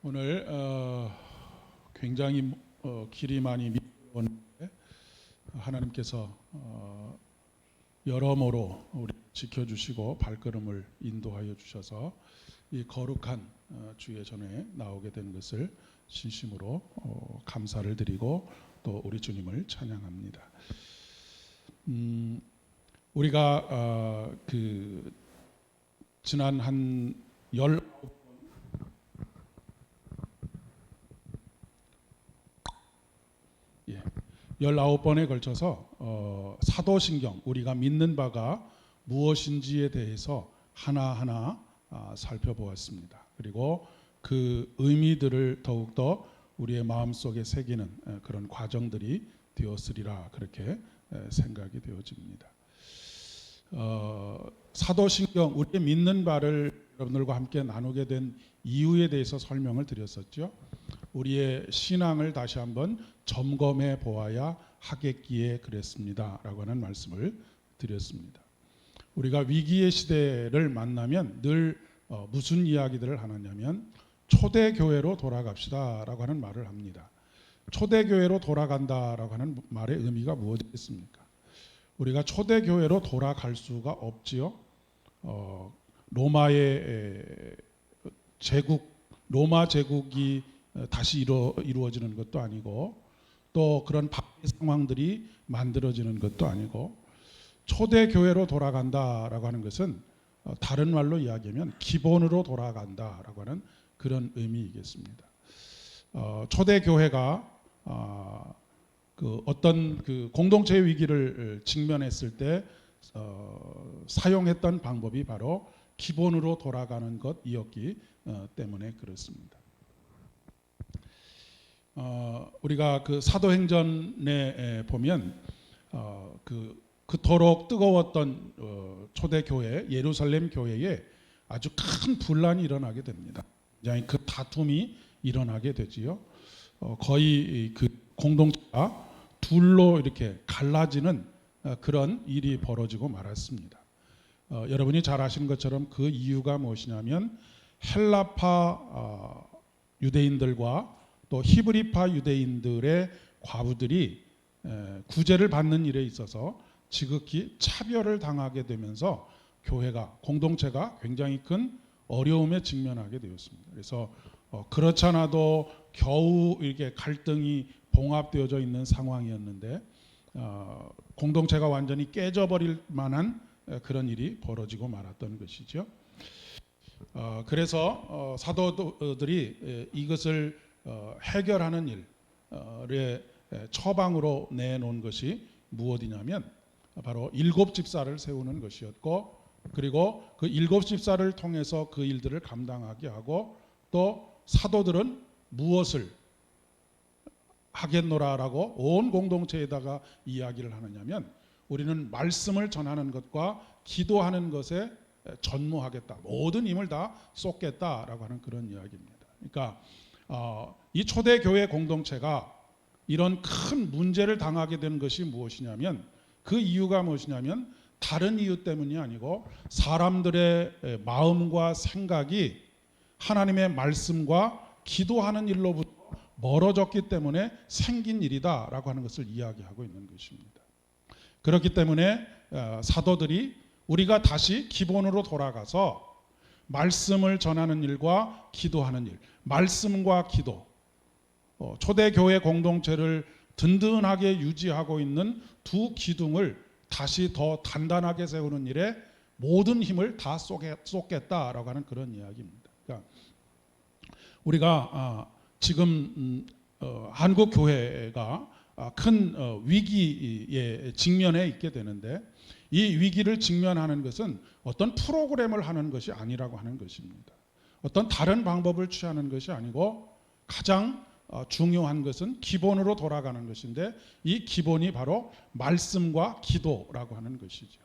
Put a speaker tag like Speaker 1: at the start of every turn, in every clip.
Speaker 1: 오늘 굉장히 길이 많이 미루었는데 하나님께서 여러모로 우리 지켜주시고 발걸음을 인도하여 주셔서 이 거룩한 주의 전에 나오게 된 것을 진심으로 감사를 드리고 또 우리 주님을 찬양합니다. 우리가 지난 한 19번에 걸쳐서 사도신경, 우리가 믿는 바가 무엇인지에 대해서 하나하나 살펴보았습니다. 그리고 그 의미들을 더욱더 우리의 마음속에 새기는 그런 과정들이 되었으리라 그렇게 생각이 되어집니다. 사도신경, 우리의 믿는 바를 여러분들과 함께 나누게 된 이유에 대해서 설명을 드렸었죠. 우리의 신앙을 다시 한번 점검해 보아야 하겠기에 그랬습니다 라고 하는 말씀을 드렸습니다. 우리가 위기의 시대를 만나면 늘 무슨 이야기들을 하느냐면 초대교회로 돌아갑시다 라고 하는 말을 합니다. 초대교회로 돌아간다라고 하는 말의 의미가 무엇이겠습니까? 우리가 초대교회로 돌아갈 수가 없지요. 로마 제국이 다시 이루어지는 것도 아니고 또 그런 바의 상황들이 만들어지는 것도 아니고, 초대교회로 돌아간다라고 하는 것은 다른 말로 이야기하면 기본으로 돌아간다라고 하는 그런 의미이겠습니다. 초대교회가 어떤 공동체의 위기를 직면했을 때 사용했던 방법이 바로 기본으로 돌아가는 것이었기 때문에 그렇습니다. 우리가 사도행전에 보면 그토록 뜨거웠던 초대교회 예루살렘 교회에 아주 큰 분란이 일어나게 됩니다. 굉장히 그 다툼이 일어나게 되지요. 거의 그 공동체가 둘로 이렇게 갈라지는 그런 일이 벌어지고 말았습니다. 여러분이 잘 아시는 것처럼 그 이유가 무엇이냐면 헬라파 유대인들과 또 히브리파 유대인들의 과부들이 구제를 받는 일에 있어서 지극히 차별을 당하게 되면서 교회가, 공동체가 굉장히 큰 어려움에 직면하게 되었습니다. 그래서 그렇지 않아도 겨우 이렇게 갈등이 봉합되어져 있는 상황이었는데 공동체가 완전히 깨져버릴 만한 그런 일이 벌어지고 말았던 것이죠. 그래서 사도들이 이것을 해결하는 일에 처방으로 내놓은 것이 무엇이냐면 바로 7집사를 세우는 것이었고, 그리고 그 7집사를 통해서 그 일들을 감당하게 하고, 또 사도들은 무엇을 하겠노라라고 온 공동체에다가 이야기를 하느냐면 우리는 말씀을 전하는 것과 기도하는 것에 전무하겠다, 모든 힘을 다 쏟겠다라고 하는 그런 이야기입니다. 그러니까 이 초대교회 공동체가 이런 큰 문제를 당하게 된 것이 무엇이냐면, 그 이유가 무엇이냐면 다른 이유 때문이 아니고 사람들의 마음과 생각이 하나님의 말씀과 기도하는 일로부터 멀어졌기 때문에 생긴 일이다라고 하는 것을 이야기하고 있는 것입니다. 그렇기 때문에 사도들이 우리가 다시 기본으로 돌아가서 말씀을 전하는 일과 기도하는 일, 말씀과 기도, 초대교회 공동체를 든든하게 유지하고 있는 두 기둥을 다시 더 단단하게 세우는 일에 모든 힘을 다 쏟겠다라고 하는 그런 이야기입니다. 그러니까 우리가 지금 한국 교회가 큰 위기에 직면해 있게 되는데, 이 위기를 직면하는 것은 어떤 프로그램을 하는 것이 아니라고 하는 것입니다. 어떤 다른 방법을 취하는 것이 아니고 가장 중요한 것은 기본으로 돌아가는 것인데, 이 기본이 바로 말씀과 기도라고 하는 것이죠.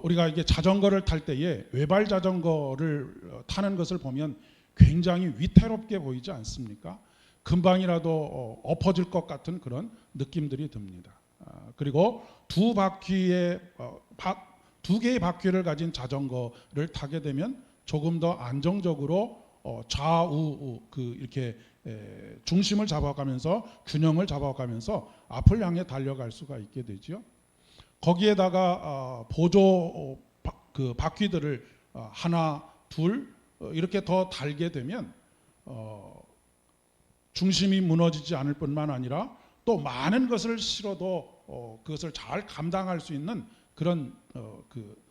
Speaker 1: 우리가 이게 자전거를 탈 때에 외발 자전거를 타는 것을 보면 굉장히 위태롭게 보이지 않습니까? 금방이라도 엎어질 것 같은 그런 느낌들이 듭니다. 그리고 두 개의 바퀴를 가진 자전거를 타게 되면 조금 더 안정적으로 좌우 이렇게 중심을 잡아가면서 균형을 잡아가면서 앞을 향해 달려갈 수가 있게 되죠. 거기에다가 보조 바퀴들을 하나, 둘 이렇게 더 달게 되면 중심이 무너지지 않을 뿐만 아니라 또 많은 것을 실어도 그것을 잘 감당할 수 있는 그런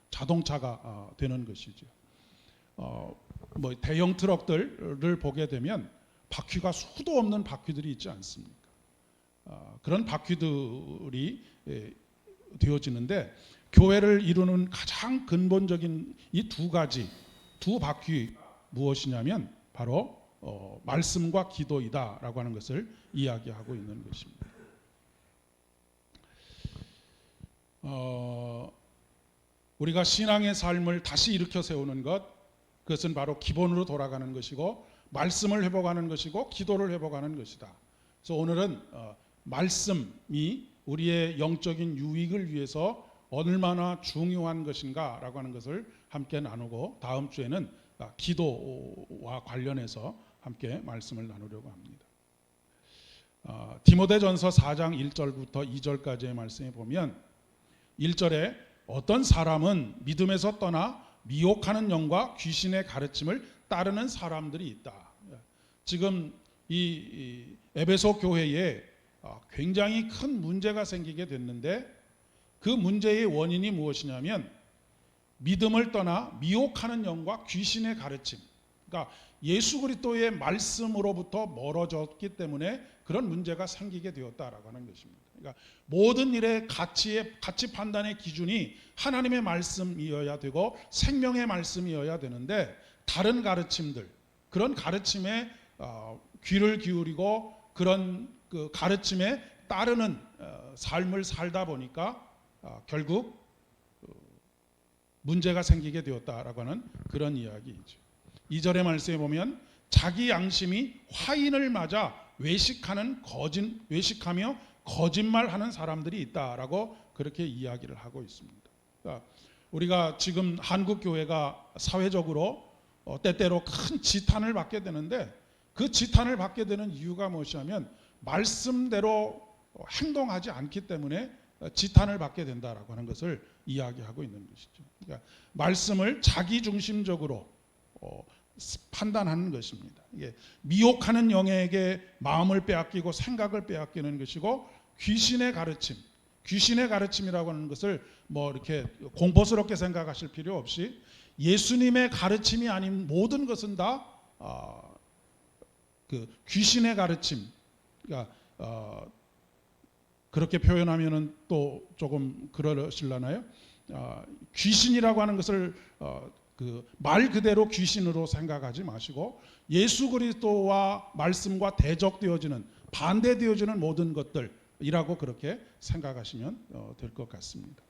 Speaker 1: 자동차가 되는 것이죠. 뭐 대형 트럭들을 보게 되면 바퀴가 수도 없는 바퀴들이 있지 않습니까? 그런 바퀴들이 되어지는데 교회를 이루는 가장 근본적인 이 두 바퀴 무엇이냐면 바로 말씀과 기도이다라고 하는 것을 이야기하고 있는 것입니다. 우리가 신앙의 삶을 다시 일으켜 세우는 것, 그것은 바로 기본으로 돌아가는 것이고 말씀을 회복하는 것이고 기도를 회복하는 것이다. 그래서 오늘은 말씀이 우리의 영적인 유익을 위해서 얼마나 중요한 것인가라고 하는 것을 함께 나누고 다음 주에는 기도와 관련해서 함께 말씀을 나누려고 합니다. 디모데전서 4장 1절부터 2절까지의 말씀에 보면 1절에 어떤 사람은 믿음에서 떠나 미혹하는 영과 귀신의 가르침을 따르는 사람들이 있다. 지금 이 에베소 교회에 굉장히 큰 문제가 생기게 됐는데 그 문제의 원인이 무엇이냐면 믿음을 떠나 미혹하는 영과 귀신의 가르침, 그러니까 예수 그리스도의 말씀으로부터 멀어졌기 때문에 그런 문제가 생기게 되었다라고 하는 것입니다. 그러니까 모든 일의 가치 판단의 기준이 하나님의 말씀이어야 되고 생명의 말씀이어야 되는데 다른 가르침들, 그런 가르침에 귀를 기울이고 그런 그 가르침에 따르는 삶을 살다 보니까 결국 문제가 생기게 되었다라고 하는 그런 이야기이죠. 2절의 말씀에 보면 자기 양심이 화인을 맞아 외식하며 거짓말하는 사람들이 있다라고 그렇게 이야기를 하고 있습니다. 그러니까 우리가 지금 한국 교회가 사회적으로 때때로 큰 지탄을 받게 되는데 그 지탄을 받게 되는 이유가 무엇이냐면 말씀대로 행동하지 않기 때문에 지탄을 받게 된다라고 하는 것을 이야기하고 있는 것이죠. 그러니까 말씀을 자기 중심적으로 판단하는 것입니다. 이게 미혹하는 영에게 마음을 빼앗기고 생각을 빼앗기는 것이고 귀신의 가르침이라고 하는 것을 뭐 이렇게 공포스럽게 생각하실 필요 없이 예수님의 가르침이 아닌 모든 것은 다 그 귀신의 가르침, 그러니까 그렇게 표현하면은 또 조금 그러실라나요? 귀신이라고 하는 것을 그 말 그대로 귀신으로 생각하지 마시고 예수 그리스도와 말씀과 대적되어지는 반대되어지는 모든 것들이라고 그렇게 생각하시면 될 것 같습니다.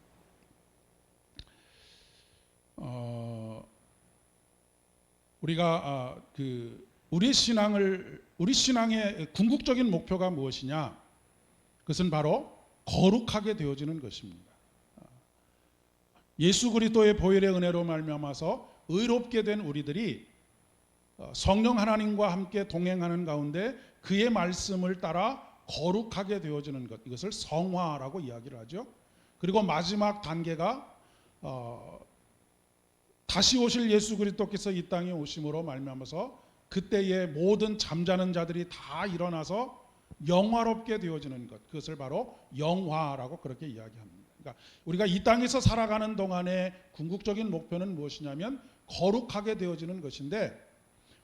Speaker 1: 우리가 우리 신앙의 궁극적인 목표가 무엇이냐? 그것은 바로 거룩하게 되어지는 것입니다. 예수 그리스도의 보혈의 은혜로 말미암아서 의롭게 된 우리들이 성령 하나님과 함께 동행하는 가운데 그의 말씀을 따라 거룩하게 되어지는 것, 이것을 성화라고 이야기를 하죠. 그리고 마지막 단계가 다시 오실 예수 그리스도께서 이 땅에 오심으로 말미암아서 그때의 모든 잠자는 자들이 다 일어나서 영화롭게 되어지는 것, 그것을 바로 영화라고 그렇게 이야기합니다. 그러니까 우리가 이 땅에서 살아가는 동안의 궁극적인 목표는 무엇이냐면 거룩하게 되어지는 것인데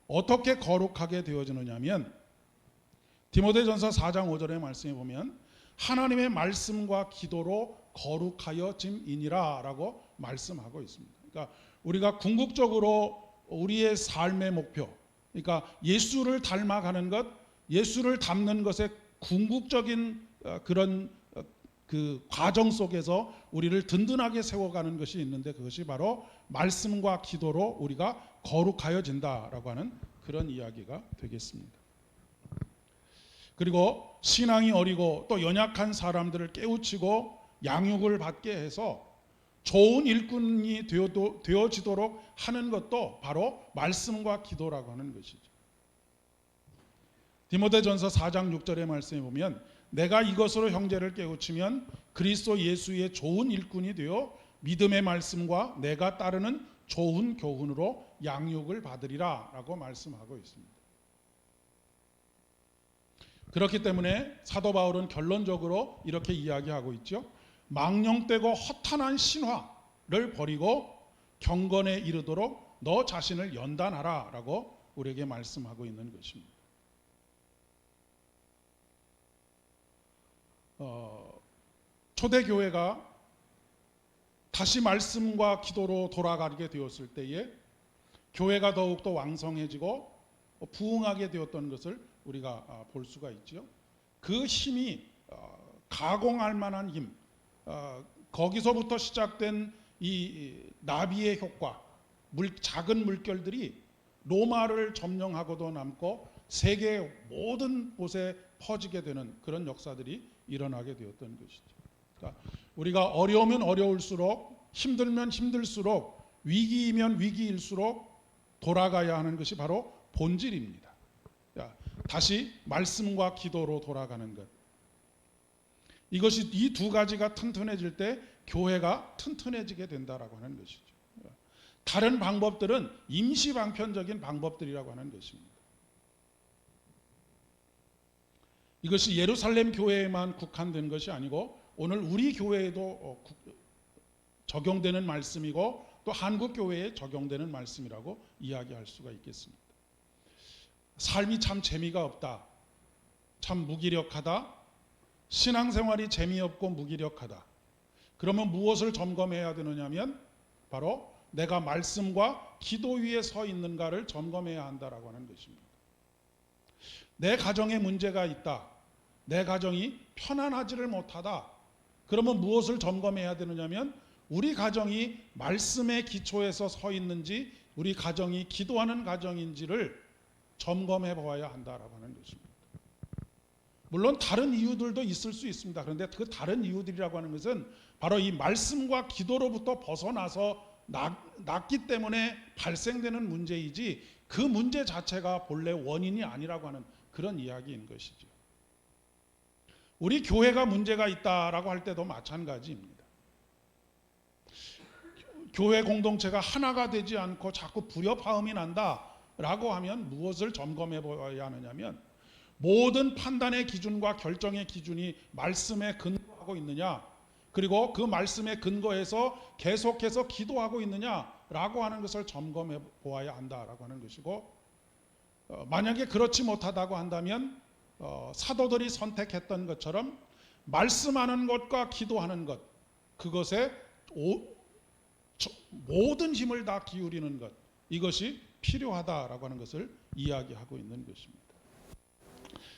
Speaker 1: 어떻게 거룩하게 되어지느냐면 디모데전서 4장 5절의 말씀에 보면 하나님의 말씀과 기도로 거룩하여짐이니라 라고 말씀하고 있습니다. 그러니까 우리가 궁극적으로 우리의 삶의 목표, 그러니까 예수를 닮아가는 것, 예수를 닮는 것의 궁극적인 그런 그 과정 속에서 우리를 든든하게 세워가는 것이 있는데 그것이 바로 말씀과 기도로 우리가 거룩하여진다라고 하는 그런 이야기가 되겠습니다. 그리고 신앙이 어리고 또 연약한 사람들을 깨우치고 양육을 받게 해서 좋은 일꾼이 되어지도록 하는 것도 바로 말씀과 기도라고 하는 것이죠. 디모데전서 4장 6절의 말씀에 보면 내가 이것으로 형제를 깨우치면 그리스도 예수의 좋은 일꾼이 되어 믿음의 말씀과 내가 따르는 좋은 교훈으로 양육을 받으리라 라고 말씀하고 있습니다. 그렇기 때문에 사도 바울은 결론적으로 이렇게 이야기하고 있죠. 망령되고 허탄한 신화를 버리고 경건에 이르도록 너 자신을 연단하라 라고 우리에게 말씀하고 있는 것입니다. 초대교회가 다시 말씀과 기도로 돌아가게 되었을 때에 교회가 더욱더 왕성해지고 부흥하게 되었던 것을 우리가 볼 수가 있죠. 그 힘이 가공할 만한 힘, 거기서부터 시작된 이 나비의 효과, 작은 물결들이 로마를 점령하고도 남고 세계 모든 곳에 퍼지게 되는 그런 역사들이 일어나게 되었던 것이죠. 그러니까 우리가 어려우면 어려울수록, 힘들면 힘들수록, 위기이면 위기일수록 돌아가야 하는 것이 바로 본질입니다. 다시 말씀과 기도로 돌아가는 것. 이것이 이 두 가지가 튼튼해질 때 교회가 튼튼해지게 된다라고 하는 것이죠. 다른 방법들은 임시 방편적인 방법들이라고 하는 것입니다. 이것이 예루살렘 교회에만 국한된 것이 아니고 오늘 우리 교회에도 적용되는 말씀이고 또 한국 교회에 적용되는 말씀이라고 이야기할 수가 있겠습니다. 삶이 참 재미가 없다, 참 무기력하다, 신앙생활이 재미없고 무기력하다. 그러면 무엇을 점검해야 되느냐면 바로 내가 말씀과 기도 위에 서 있는가를 점검해야 한다라고 하는 것입니다. 내 가정에 문제가 있다, 내 가정이 편안하지를 못하다. 그러면 무엇을 점검해야 되느냐면 우리 가정이 말씀의 기초에서 서 있는지 우리 가정이 기도하는 가정인지를 점검해 보아야 한다라고 하는 것입니다. 물론 다른 이유들도 있을 수 있습니다. 그런데 그 다른 이유들이라고 하는 것은 바로 이 말씀과 기도로부터 벗어나서 났기 때문에 발생되는 문제이지 그 문제 자체가 본래 원인이 아니라고 하는 그런 이야기인 것이죠. 우리 교회가 문제가 있다라고 할 때도 마찬가지입니다. 교회 공동체가 하나가 되지 않고 자꾸 불협화음이 난다라고 하면 무엇을 점검해 보아야 하느냐면 모든 판단의 기준과 결정의 기준이 말씀에 근거하고 있느냐, 그리고 그 말씀에 근거해서 계속해서 기도하고 있느냐라고 하는 것을 점검해 보아야 한다라고 하는 것이고, 만약에 그렇지 못하다고 한다면 사도들이 선택했던 것처럼 말씀하는 것과 기도하는 것, 그것에 모든 힘을 다 기울이는 것, 이것이 필요하다라고 하는 것을 이야기하고 있는 것입니다.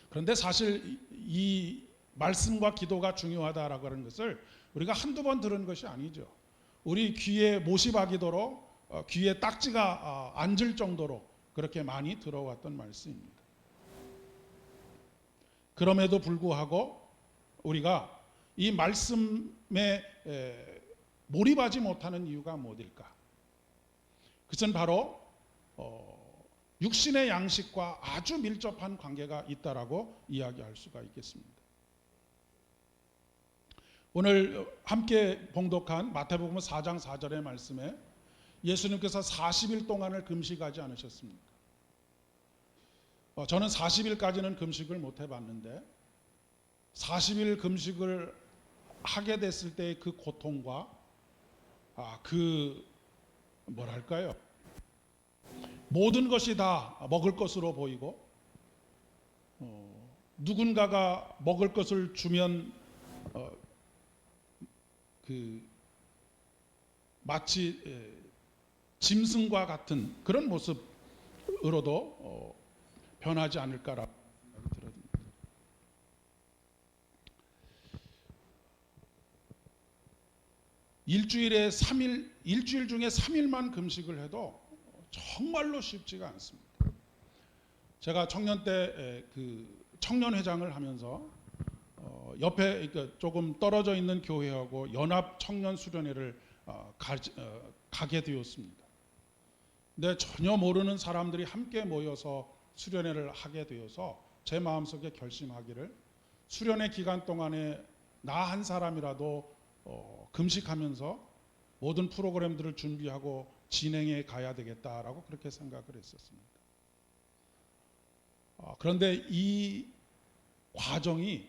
Speaker 1: 그런데 사실 이 말씀과 기도가 중요하다라고 하는 것을 우리가 한두 번 들은 것이 아니죠. 우리 귀에 못이 박이도록 귀에 딱지가 앉을 정도로 그렇게 많이 들어왔던 말씀입니다. 그럼에도 불구하고 우리가 이 말씀에 몰입하지 못하는 이유가 뭐일까? 그것은 바로 육신의 양식과 아주 밀접한 관계가 있다라고 이야기할 수가 있겠습니다. 오늘 함께 봉독한 마태복음 4장 4절의 말씀에 예수님께서 40일 동안을 금식하지 않으셨습니까? 저는 40일까지는 금식을 못 해봤는데 40일 금식을 하게 됐을 때의 그 고통과 뭐랄까요? 모든 것이 다 먹을 것으로 보이고 누군가가 먹을 것을 주면 마치 짐승과 같은 그런 모습으로도 변하지 않을까라고 생각이 들었습니다. 일주일 중에 3일만 금식을 해도 정말로 쉽지가 않습니다. 제가 청년 때 청년회장을 하면서 옆에 조금 떨어져 있는 교회하고 연합 청년 수련회를 가게 되었습니다. 근데 전혀 모르는 사람들이 함께 모여서 수련회를 하게 되어서 제 마음속에 결심하기를 수련회 기간 동안에 나 한 사람이라도 금식하면서 모든 프로그램들을 준비하고 진행해 가야 되겠다라고 그렇게 생각을 했었습니다. 그런데 이 과정이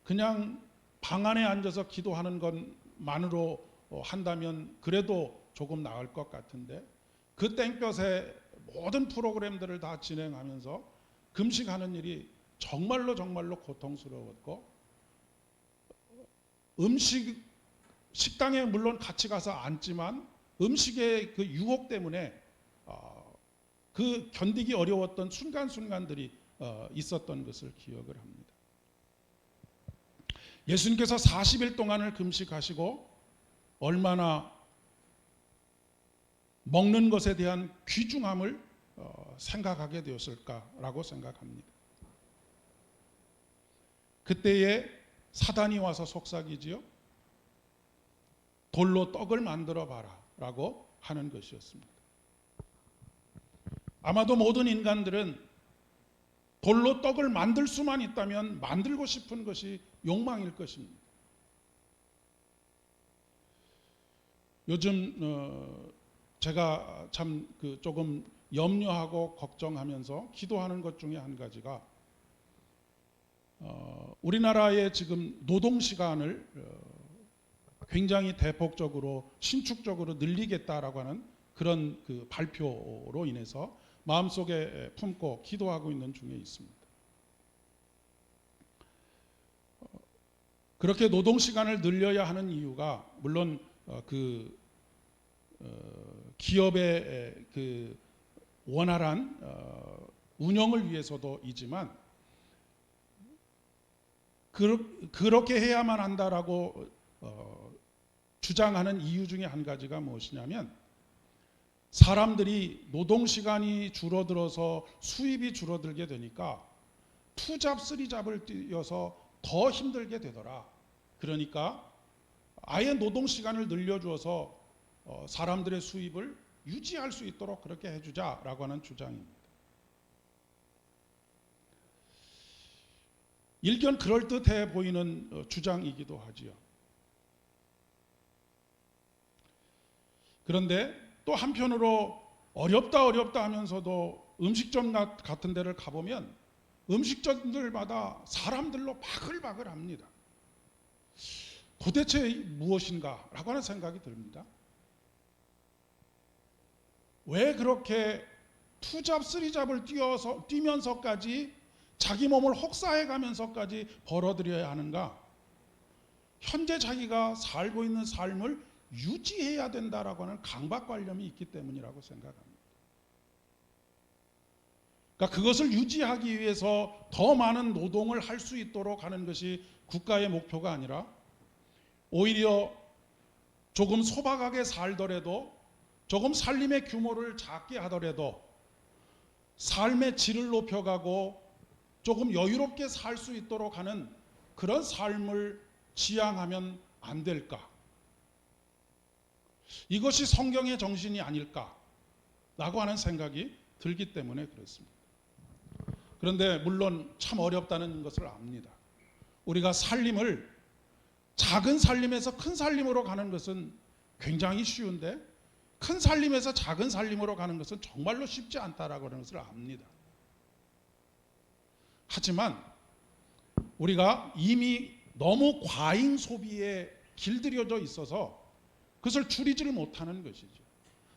Speaker 1: 그냥 방 안에 앉아서 기도하는 것만으로 한다면 그래도 조금 나을 것 같은데 그 땡볕에 모든 프로그램들을 다 진행하면서 금식하는 일이 정말로 고통스러웠고 식당에 물론 같이 가서 앉지만 음식의 그 유혹 때문에 그 견디기 어려웠던 순간들이 있었던 것을 기억을 합니다. 예수님께서 40일 동안을 금식하시고 얼마나 먹는 것에 대한 귀중함을 생각하게 되었을까라고 생각합니다. 그때에 사단이 와서 속삭이지요. 돌로 떡을 만들어 봐라 라고 하는 것이었습니다. 아마도 모든 인간들은 돌로 떡을 만들 수만 있다면 만들고 싶은 것이 욕망일 것입니다. 요즘 제가 참 조금 염려하고 걱정하면서 기도하는 것 중에 한 가지가 우리나라의 지금 노동 시간을 굉장히 대폭적으로 신축적으로 늘리겠다라고 하는 그런 그 발표로 인해서 마음속에 품고 기도하고 있는 중에 있습니다. 그렇게 노동 시간을 늘려야 하는 이유가 물론 기업의 그 원활한 운영을 위해서도이지만 그렇게 해야만 한다라고 주장하는 이유 중에 한 가지가 무엇이냐면 사람들이 노동 시간이 줄어들어서 수입이 줄어들게 되니까 투잡 쓰리잡을 뛰어서 더 힘들게 되더라. 그러니까 아예 노동 시간을 늘려주어서 사람들의 수입을 유지할 수 있도록 그렇게 해주자라고 하는 주장입니다. 일견 그럴듯해 보이는 주장이기도 하지요. 그런데 또 한편으로 어렵다 하면서도 음식점 같은 데를 가보면 음식점들마다 사람들로 바글바글합니다. 도대체 무엇인가라고 하는 생각이 듭니다. 왜 그렇게 투잡 쓰리잡을 뛰면서까지 자기 몸을 혹사해 가면서까지 벌어들여야 하는가? 현재 자기가 살고 있는 삶을 유지해야 된다라고 하는 강박관념이 있기 때문이라고 생각합니다. 그러니까 그것을 유지하기 위해서 더 많은 노동을 할 수 있도록 하는 것이 국가의 목표가 아니라 오히려 조금 소박하게 살더라도 조금 살림의 규모를 작게 하더라도 삶의 질을 높여가고 조금 여유롭게 살 수 있도록 하는 그런 삶을 지향하면 안 될까? 이것이 성경의 정신이 아닐까라고 하는 생각이 들기 때문에 그렇습니다. 그런데 물론 참 어렵다는 것을 압니다. 우리가 삶을 작은 삶에서 큰 삶으로 가는 것은 굉장히 쉬운데 큰 삶에서 작은 삶으로 가는 것은 정말로 쉽지 않다라고 하는 것을 압니다. 하지만 우리가 이미 너무 과잉 소비에 길들여져 있어서 그것을 줄이지를 못하는 것이죠.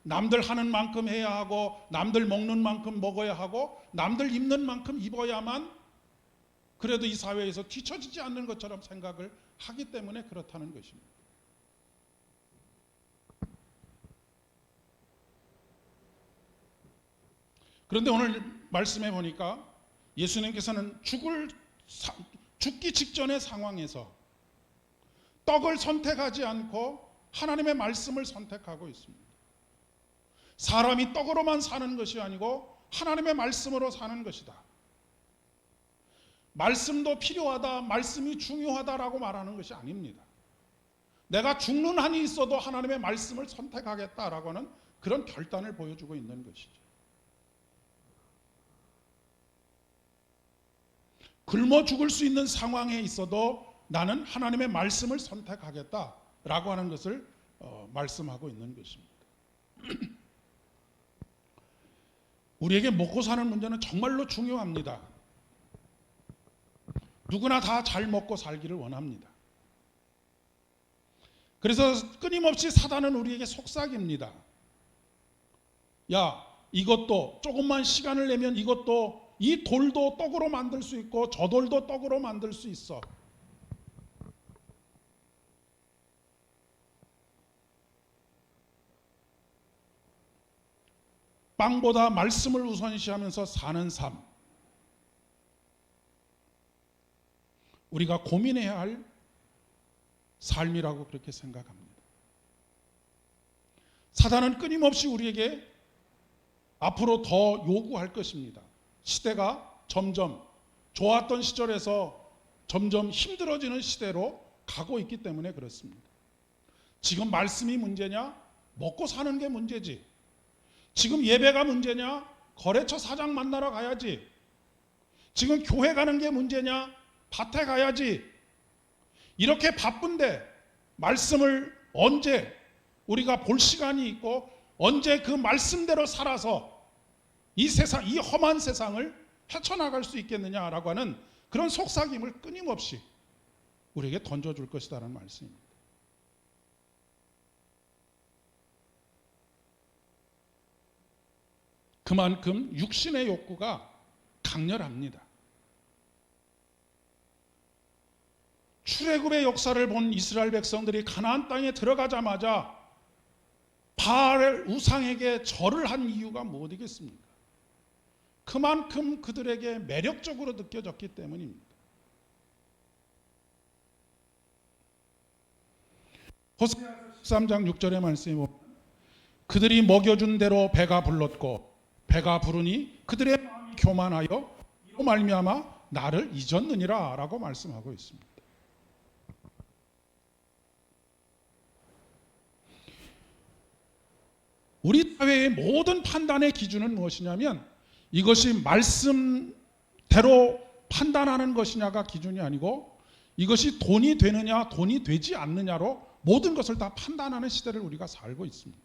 Speaker 1: 남들 하는 만큼 해야 하고 남들 먹는 만큼 먹어야 하고 남들 입는 만큼 입어야만 그래도 이 사회에서 뒤처지지 않는 것처럼 생각을 하기 때문에 그렇다는 것입니다. 그런데 오늘 말씀해 보니까 예수님께서는 죽기 직전의 상황에서 떡을 선택하지 않고 하나님의 말씀을 선택하고 있습니다. 사람이 떡으로만 사는 것이 아니고 하나님의 말씀으로 사는 것이다. 말씀도 필요하다, 말씀이 중요하다라고 말하는 것이 아닙니다. 내가 죽는 한이 있어도 하나님의 말씀을 선택하겠다라고 하는 그런 결단을 보여주고 있는 것이죠. 굶어 죽을 수 있는 상황에 있어도 나는 하나님의 말씀을 선택하겠다라고 하는 것을 말씀하고 있는 것입니다. 우리에게 먹고 사는 문제는 정말로 중요합니다. 누구나 다 잘 먹고 살기를 원합니다. 그래서 끊임없이 사단은 우리에게 속삭입니다. 야, 이것도 조금만 시간을 내면 이것도, 이 돌도 떡으로 만들 수 있고 저 돌도 떡으로 만들 수 있어. 빵보다 말씀을 우선시하면서 사는 삶, 우리가 고민해야 할 삶이라고 그렇게 생각합니다. 사단은 끊임없이 우리에게 앞으로 더 요구할 것입니다. 시대가 점점 좋았던 시절에서 점점 힘들어지는 시대로 가고 있기 때문에 그렇습니다. 지금 말씀이 문제냐? 먹고 사는 게 문제지. 지금 예배가 문제냐? 거래처 사장 만나러 가야지. 지금 교회 가는 게 문제냐? 밭에 가야지. 이렇게 바쁜데 말씀을 언제 우리가 볼 시간이 있고 언제 그 말씀대로 살아서 이 세상, 이 험한 세상을 헤쳐나갈 수 있겠느냐라고 하는 그런 속삭임을 끊임없이 우리에게 던져줄 것이다라는 말씀입니다. 그만큼 육신의 욕구가 강렬합니다. 출애굽의 역사를 본 이스라엘 백성들이 가나안 땅에 들어가자마자 바알 우상에게 절을 한 이유가 무엇이겠습니까? 그만큼 그들에게 매력적으로 느껴졌기 때문입니다. 호세아서 13장 6절의 말씀에 보면 그들이 먹여준 대로 배가 불렀고 배가 부르니 그들의 마음이 교만하여 이로 말미암아 나를 잊었느니라 라고 말씀하고 있습니다. 우리 사회의 모든 판단의 기준은 무엇이냐면 이것이 말씀대로 판단하는 것이냐가 기준이 아니고 이것이 돈이 되느냐 돈이 되지 않느냐로 모든 것을 다 판단하는 시대를 우리가 살고 있습니다.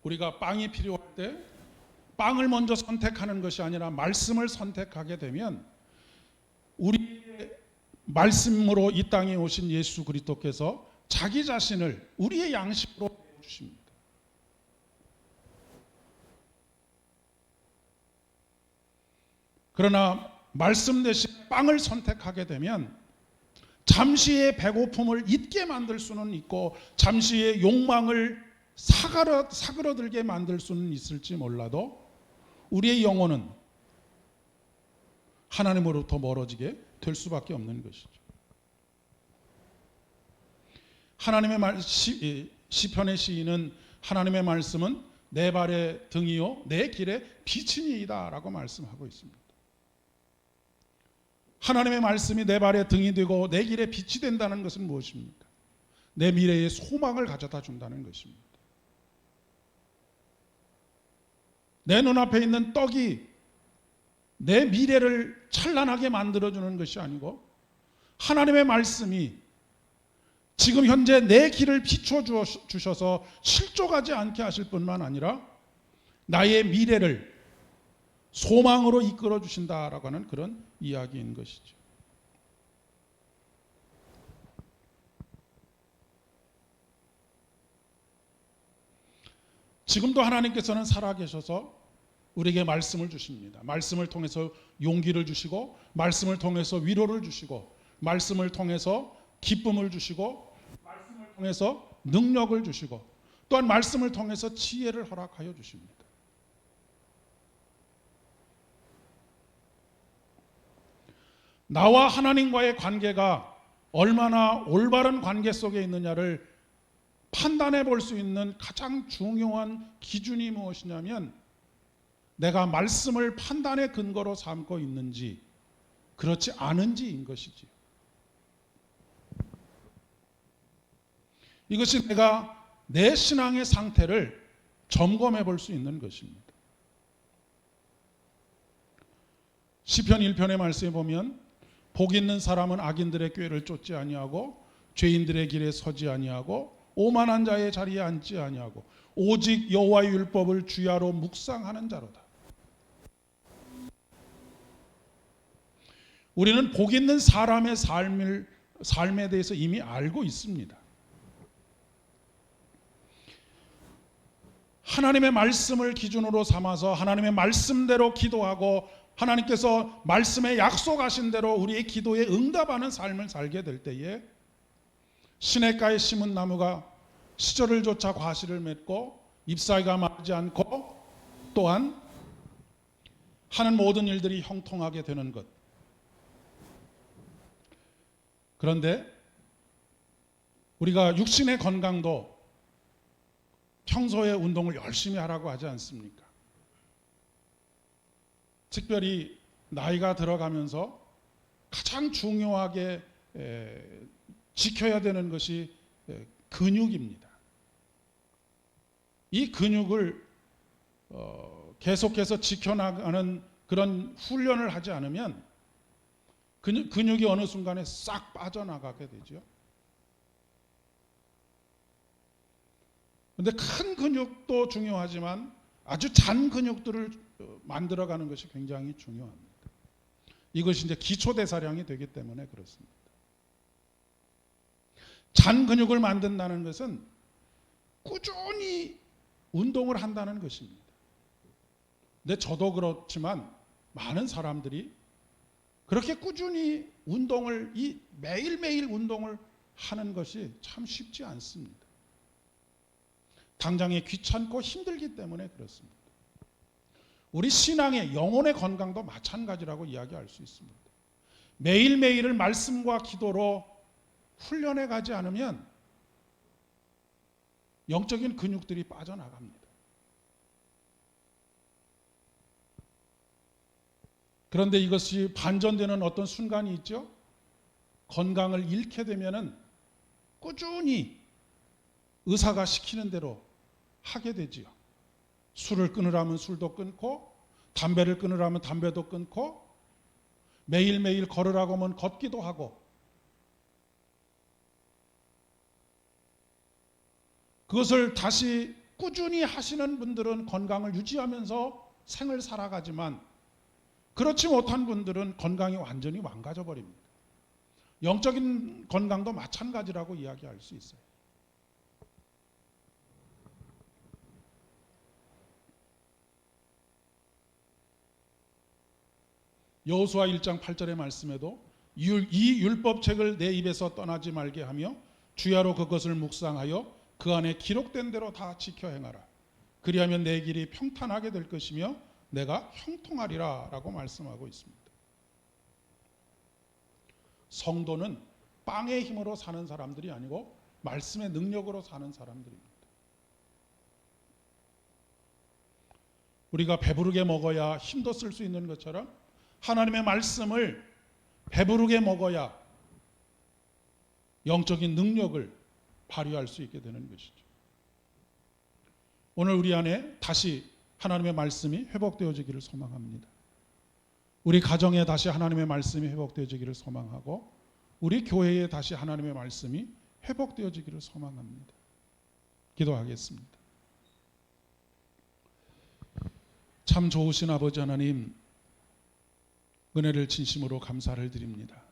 Speaker 1: 우리가 빵이 필요할 때 빵을 먼저 선택하는 것이 아니라 말씀을 선택하게 되면 우리의 말씀으로 이 땅에 오신 예수 그리스도께서 자기 자신을 우리의 양식으로 주십니다. 그러나 말씀 대신 빵을 선택하게 되면 잠시의 배고픔을 잊게 만들 수는 있고 잠시의 욕망을 사그러들게 만들 수는 있을지 몰라도 우리의 영혼은 하나님으로부터 멀어지게 될 수밖에 없는 것이죠. 하나님의 시편의 시인은 하나님의 말씀은 내 발의 등이요 내 길의 빛이니이다 라고 말씀하고 있습니다. 하나님의 말씀이 내 발의 등이 되고 내 길의 빛이 된다는 것은 무엇입니까? 내 미래에 소망을 가져다 준다는 것입니다. 내 눈앞에 있는 떡이 내 미래를 찬란하게 만들어주는 것이 아니고 하나님의 말씀이 지금 현재 내 길을 비춰주셔서 실족하지 않게 하실 뿐만 아니라 나의 미래를 소망으로 이끌어 주신다라고 하는 그런 이야기인 것이죠. 지금도 하나님께서는 살아계셔서 우리에게 말씀을 주십니다. 말씀을 통해서 용기를 주시고 말씀을 통해서 위로를 주시고 말씀을 통해서 기쁨을 주시고 말씀을 통해서 능력을 주시고 또한 말씀을 통해서 지혜를 허락하여 주십니다. 나와 하나님과의 관계가 얼마나 올바른 관계 속에 있느냐를 판단해 볼 수 있는 가장 중요한 기준이 무엇이냐면 내가 말씀을 판단의 근거로 삼고 있는지 그렇지 않은지인 것이지요. 이것이 내가 내 신앙의 상태를 점검해 볼 수 있는 것입니다. 시편 1편의 말씀에 보면 복 있는 사람은 악인들의 꾀를 쫓지 아니하고 죄인들의 길에 서지 아니하고 오만한 자의 자리에 앉지 아니하고 오직 여호와의 율법을 주야로 묵상하는 자로다. 우리는 복 있는 사람의 삶에 대해서 이미 알고 있습니다. 하나님의 말씀을 기준으로 삼아서 하나님의 말씀대로 기도하고 하나님께서 말씀에 약속하신 대로 우리의 기도에 응답하는 삶을 살게 될 때에 시냇가에 심은 나무가 시절을 조차 과실을 맺고 잎사귀가 마르지 않고 또한 하는 모든 일들이 형통하게 되는 것. 그런데 우리가 육신의 건강도 평소에 운동을 열심히 하라고 하지 않습니까? 특별히 나이가 들어가면서 가장 중요하게 지켜야 되는 것이 근육입니다. 이 근육을 계속해서 지켜나가는 그런 훈련을 하지 않으면 근육이 어느 순간에 싹 빠져나가게 되죠. 그런데 큰 근육도 중요하지만 아주 잔 근육들을 만들어가는 것이 굉장히 중요합니다. 이것이 이제 기초대사량이 되기 때문에 그렇습니다. 잔 근육을 만든다는 것은 꾸준히 운동을 한다는 것입니다. 근데 저도 그렇지만 많은 사람들이 그렇게 꾸준히 운동을 매일매일 운동을 하는 것이 참 쉽지 않습니다. 당장에 귀찮고 힘들기 때문에 그렇습니다. 우리 신앙의 영혼의 건강도 마찬가지라고 이야기할 수 있습니다. 매일매일을 말씀과 기도로 훈련해 가지 않으면 영적인 근육들이 빠져나갑니다. 그런데 이것이 반전되는 어떤 순간이 있죠. 건강을 잃게 되면은 꾸준히 의사가 시키는 대로 하게 되지요. 술을 끊으라면 술도 끊고 담배를 끊으라면 담배도 끊고 매일매일 걸으라고 하면 걷기도 하고 그것을 다시 꾸준히 하시는 분들은 건강을 유지하면서 생을 살아가지만 그렇지 못한 분들은 건강이 완전히 망가져 버립니다. 영적인 건강도 마찬가지라고 이야기할 수 있어요. 여호수아 1장 8절의 말씀에도 이 율법책을 내 입에서 떠나지 말게 하며 주야로 그것을 묵상하여 그 안에 기록된 대로 다 지켜 행하라. 그리하면 내 길이 평탄하게 될 것이며 내가 형통하리라 라고 말씀하고 있습니다. 성도는 빵의 힘으로 사는 사람들이 아니고 말씀의 능력으로 사는 사람들입니다. 우리가 배부르게 먹어야 힘도 쓸 수 있는 것처럼 하나님의 말씀을 배부르게 먹어야 영적인 능력을 발휘할 수 있게 되는 것이죠. 오늘 우리 안에 다시 하나님의 말씀이 회복되어지기를 소망합니다. 우리 가정에 다시 하나님의 말씀이 회복되어지기를 소망하고 우리 교회에 다시 하나님의 말씀이 회복되어지기를 소망합니다. 기도하겠습니다. 참 좋으신 아버지 하나님, 은혜를 진심으로 감사를 드립니다.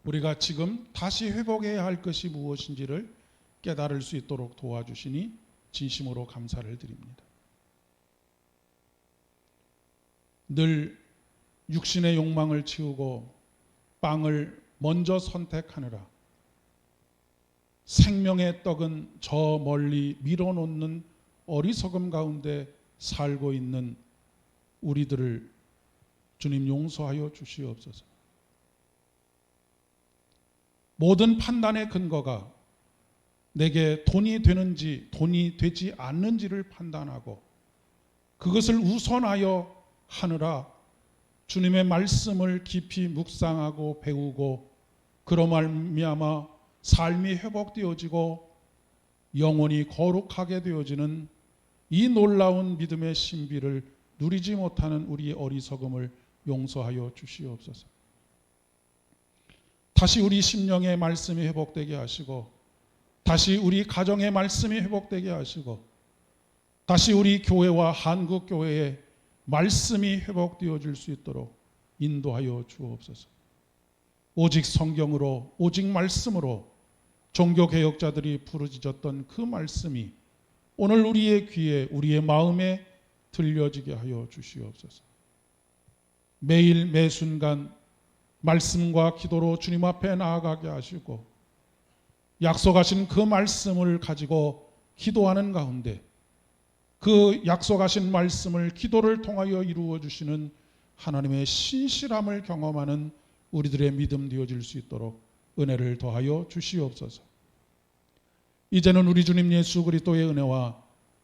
Speaker 1: 우리가 지금 다시 회복해야 할 것이 무엇인지를 깨달을 수 있도록 도와주시니 진심으로 감사를 드립니다. 늘 육신의 욕망을 치우고 빵을 먼저 선택하느라 생명의 떡은 저 멀리 밀어놓는 어리석음 가운데 살고 있는 우리들을 주님 용서하여 주시옵소서. 모든 판단의 근거가 내게 돈이 되는지 돈이 되지 않는지를 판단하고 그것을 우선하여 하느라 주님의 말씀을 깊이 묵상하고 배우고 그로 말미암아 삶이 회복되어지고 영혼이 거룩하게 되어지는 이 놀라운 믿음의 신비를 누리지 못하는 우리의 어리석음을 용서하여 주시옵소서. 다시 우리 심령의 말씀이 회복되게 하시고 다시 우리 가정의 말씀이 회복되게 하시고 다시 우리 교회와 한국 교회의 말씀이 회복되어질 수 있도록 인도하여 주옵소서. 오직 성경으로 오직 말씀으로 종교개혁자들이 부르짖었던 그 말씀이 오늘 우리의 귀에 우리의 마음에 들려지게 하여 주시옵소서. 매일 매순간 말씀과 기도로 주님 앞에 나아가게 하시고 약속하신 그 말씀을 가지고 기도하는 가운데 그 약속하신 말씀을 기도를 통하여 이루어 주시는 하나님의 신실함을 경험하는 우리들의 믿음 되어질 수 있도록 은혜를 더하여 주시옵소서. 이제는 우리 주님 예수 그리스도의 은혜와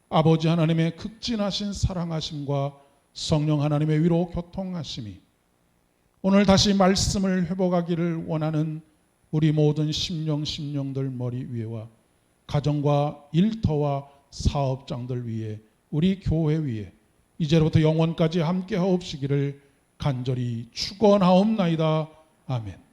Speaker 1: 아버지 하나님의 극진하신 사랑하심과 성령 하나님의 위로 교통하심이 오늘 다시 말씀을 회복하기를 원하는 우리 모든 심령들 머리 위에와 가정과 일터와 사업장들 위에 우리 교회 위에 이제로부터 영원까지 함께 하옵시기를 간절히 축원하옵나이다. 아멘.